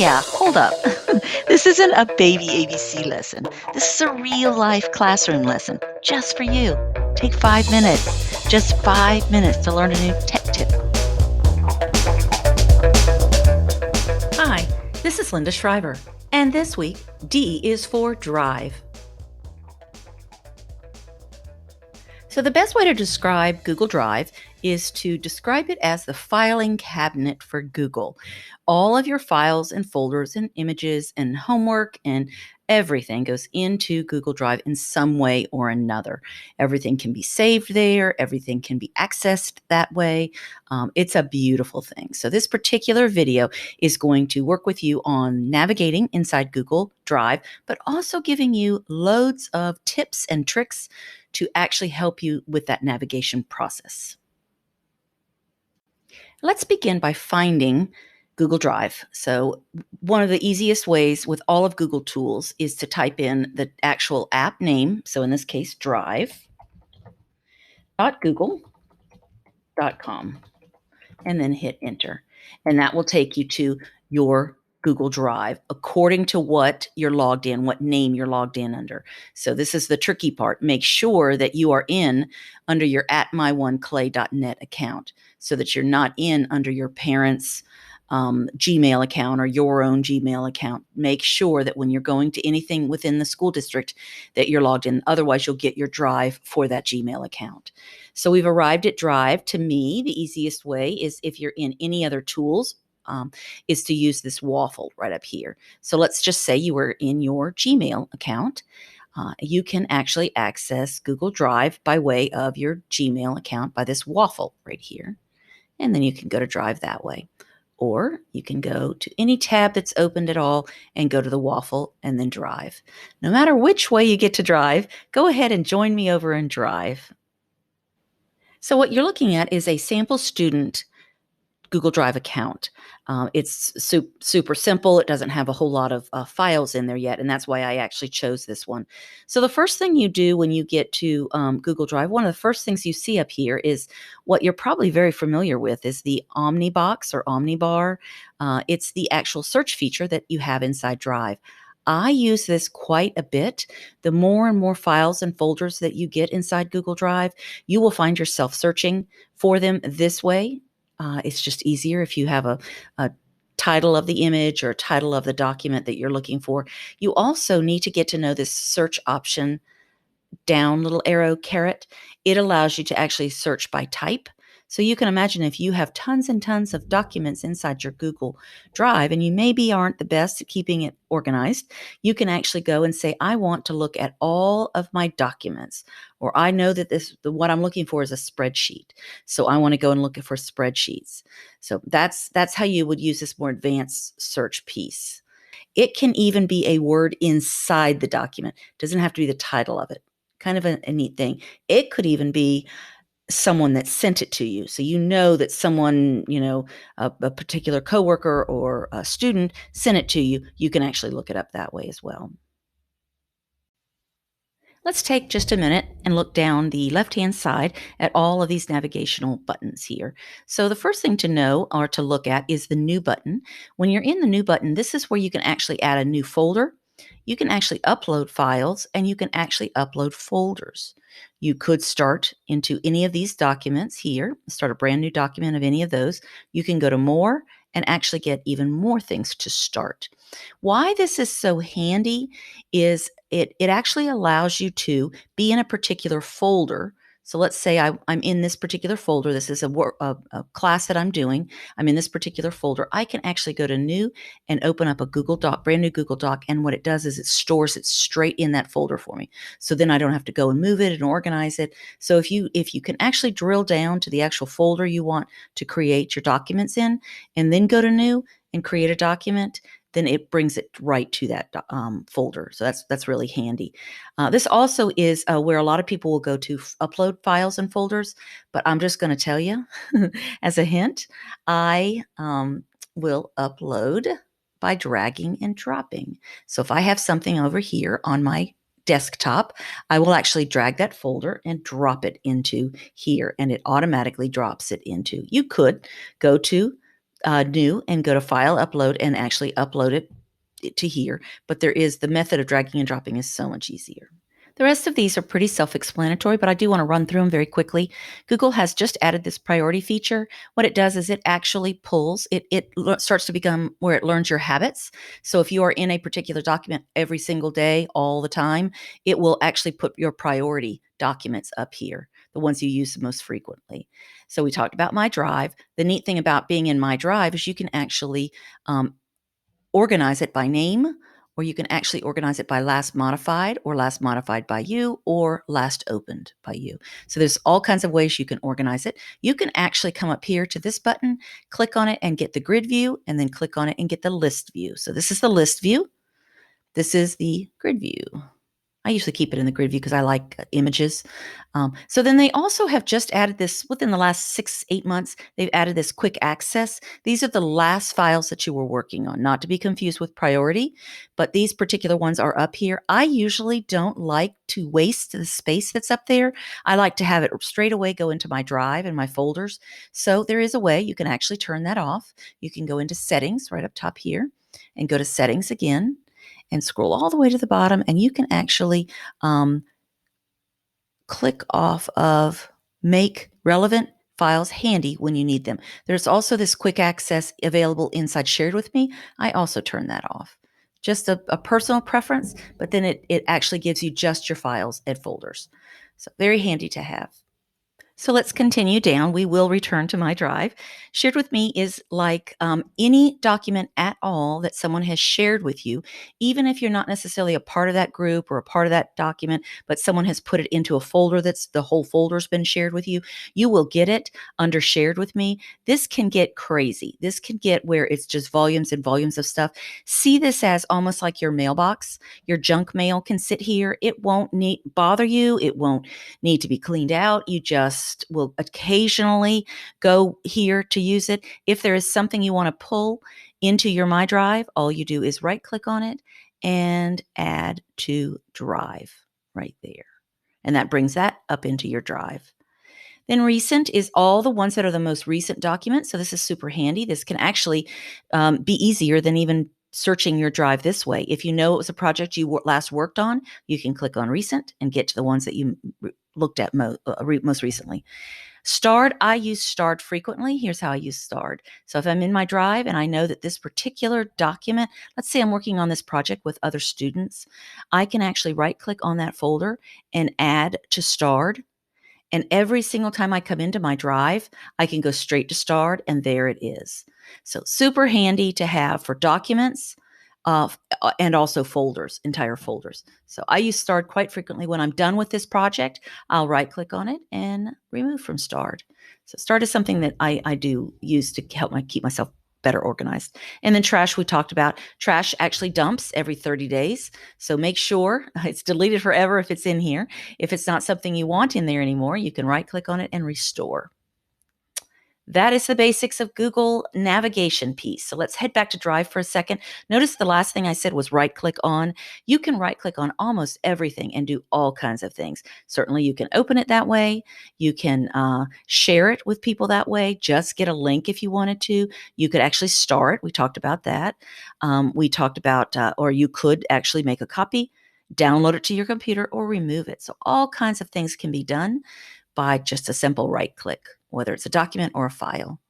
yeah, hold up. This isn't a baby ABC lesson. This is a real life classroom lesson just for you. Take 5 minutes, just 5 minutes to learn a new tech tip. Hi, this is Linda Shriver, and this week, D is for Drive. So the best way to describe Google Drive is to describe it as the filing cabinet for Google. All of your files and folders and images and homework and everything goes into Google Drive in some way or another. Everything can be saved there. Everything can be accessed that way. It's a beautiful thing. So this particular video is going to work with you on navigating inside Google Drive, but also giving you loads of tips and tricks to actually help you with that navigation process. Let's begin by finding Google Drive. So one of the easiest ways with all of Google tools is to type in the actual app name. So in this case, drive.google.com, and then hit enter. And that will take you to your Google Drive according to what you're logged in, what name you're logged in under. So this is the tricky part. Make sure that you are in under your @myoneclay.net account so that you're not in under your parents' Gmail account or your own Gmail account. Make sure that when you're going to anything within the school district that you're logged in. Otherwise, you'll get your Drive for that Gmail account. So we've arrived at Drive. To me, the easiest way is if you're in any other tools, is to use this waffle right up here. So let's just say you were in your Gmail account. You can actually access Google Drive by way of your Gmail account by this waffle right here. And then you can go to Drive that way. Or you can go to any tab that's opened at all and go to the waffle and then Drive. No matter which way you get to Drive, go ahead and join me over in Drive. So what you're looking at is a sample student Google Drive account. It's super simple. It doesn't have a whole lot of files in there yet, and that's why I actually chose this one. So the first thing you do when you get to Google Drive, one of the first things you see up here is what you're probably very familiar with is the Omnibox or Omnibar. It's the actual search feature that you have inside Drive. I use this quite a bit. The more and more files and folders that you get inside Google Drive, you will find yourself searching for them this way. It's just easier if you have a title of the image or a title of the document that you're looking for. You also need to get to know this search option down little arrow caret. It allows you to actually search by type. So you can imagine if you have tons and tons of documents inside your Google Drive and you maybe aren't the best at keeping it organized, you can actually go and say, I want to look at all of my documents, or I know that what I'm looking for is a spreadsheet. So I want to go and look for spreadsheets. So that's how you would use this more advanced search piece. It can even be a word inside the document. It doesn't have to be the title of it. Kind of a neat thing. It could even be someone that sent it to you. So you know that someone, a particular coworker or a student sent it to you. You can actually look it up that way as well. Let's take just a minute and look down the left-hand side at all of these navigational buttons here. So the first thing to know or to look at is the New button. When you're in the New button, this is where you can actually add a new folder. You can actually upload files and you can actually upload folders. You could start into any of these documents here, start a brand new document of any of those. You can go to More and actually get even more things to start. Why this is so handy is it actually allows you to be in a particular folder. So let's say I'm in this particular folder. This is a class that I'm doing. I'm in this particular folder. I can actually go to New and open up a Google Doc, brand new Google Doc. And what it does is it stores it straight in that folder for me. So then I don't have to go and move it and organize it. So if you can actually drill down to the actual folder you want to create your documents in, and then go to New and create a document, then it brings it right to that folder. So that's really handy. This also is where a lot of people will go to upload files and folders, but I'm just going to tell you as a hint, I will upload by dragging and dropping. So if I have something over here on my desktop, I will actually drag that folder and drop it into here, and it automatically drops it into. You could go to new and go to File, Upload, and actually upload it to here. But there is the method of dragging and dropping is so much easier. The rest of these are pretty self-explanatory, but I do want to run through them very quickly. Google has just added this priority feature. What it does is it actually pulls, it starts to become where it learns your habits. So if you are in a particular document every single day, all the time, it will actually put your priority documents up here, the ones you use the most frequently. So we talked about My Drive. The neat thing about being in My Drive is you can actually organize it by name, or you can actually organize it by last modified or last modified by you or last opened by you. So there's all kinds of ways you can organize it. You can actually come up here to this button, click on it and get the grid view, and then click on it and get the list view. So this is the list view. This is the grid view. I usually keep it in the grid view because I like images. So then they also have just added this within the last 6-8 months. They've added this quick access. These are the last files that you were working on, not to be confused with priority, but these particular ones are up here. I usually don't like to waste the space that's up there. I like to have it straight away go into my drive and my folders. So there is a way you can actually turn that off. You can go into settings right up top here and go to settings again and scroll all the way to the bottom, and you can actually click off of make relevant files handy when you need them. There's also this quick access available inside Shared With Me. I also turn that off. Just a personal preference, but then it actually gives you just your files and folders. So very handy to have. So let's continue down. We will return to My Drive. Shared With Me is like any document at all that someone has shared with you, even if you're not necessarily a part of that group or a part of that document, but someone has put it into a folder that's the whole folder's been shared with you. You will get it under Shared With Me. This can get crazy. This can get where it's just volumes and volumes of stuff. See this as almost like your mailbox. Your junk mail can sit here. It won't bother you. It won't need to be cleaned out. You just will occasionally go here to use it. If there is something you want to pull into your My Drive, all you do is right click on it and add to drive right there. And that brings that up into your drive. Then recent is all the ones that are the most recent documents. So this is super handy. This can actually be easier than even searching your drive this way. If you know it was a project you last worked on, you can click on recent and get to the ones that you looked at most recently. Starred, I use Starred frequently. Here's how I use Starred. So if I'm in my drive and I know that this particular document, let's say I'm working on this project with other students, I can actually right click on that folder and add to Starred. And every single time I come into my drive, I can go straight to Starred, and there it is. So super handy to have for documents and also folders, entire folders. So I use Starred quite frequently. When I'm done with this project, I'll right click on it and remove from Starred. So Starred is something that I do use to help keep myself better organized. And then trash, we talked about. Trash actually dumps every 30 days. So make sure it's deleted forever if it's in here. If it's not something you want in there anymore, you can right click on it and restore. That is the basics of Google navigation piece. So let's head back to Drive for a second. Notice the last thing I said was right click on. You can right click on almost everything and do all kinds of things. Certainly you can open it that way. You can share it with people that way. Just get a link if you wanted to. You could actually star it. We talked about that. We talked about, or you could actually make a copy, download it to your computer, or remove it. So all kinds of things can be done by just a simple right click, whether it's a document or a file.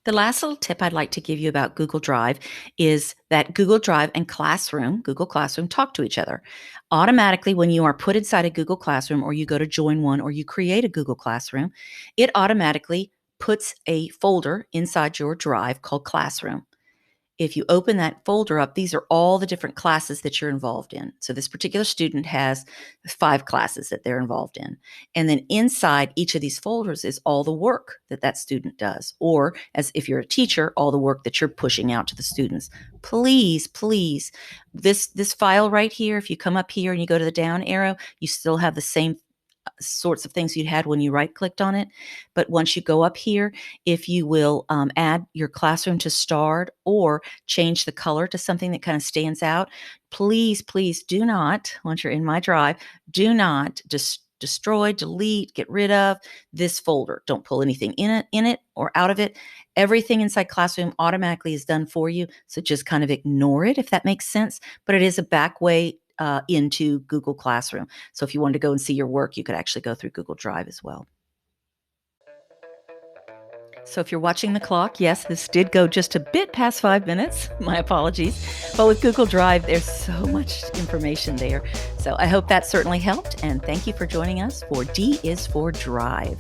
The last little tip I'd like to give you about Google Drive is that Google Drive and Google Classroom, talk to each other. Automatically, when you are put inside a Google Classroom or you go to join one or you create a Google Classroom, it automatically puts a folder inside your drive called Classroom. If you open that folder up, these are all the different classes that you're involved in. So this particular student has 5 classes that they're involved in. And then inside each of these folders is all the work that that student does. Or as if you're a teacher, all the work that you're pushing out to the students. Please, please, this file right here, if you come up here and you go to the down arrow, you still have the same sorts of things you had when you right clicked on it. But once you go up here, if you will add your classroom to starred or change the color to something that kind of stands out, please, please do not, once you're in my drive, do not just destroy, delete, get rid of this folder. Don't pull anything in it or out of it. Everything inside Classroom automatically is done for you. So just kind of ignore it if that makes sense. But it is a back way into Google Classroom. So if you wanted to go and see your work, you could actually go through Google Drive as well. So if you're watching the clock, yes, this did go just a bit past 5 minutes. My apologies. But with Google Drive, there's so much information there. So I hope that certainly helped. And thank you for joining us for D is for Drive.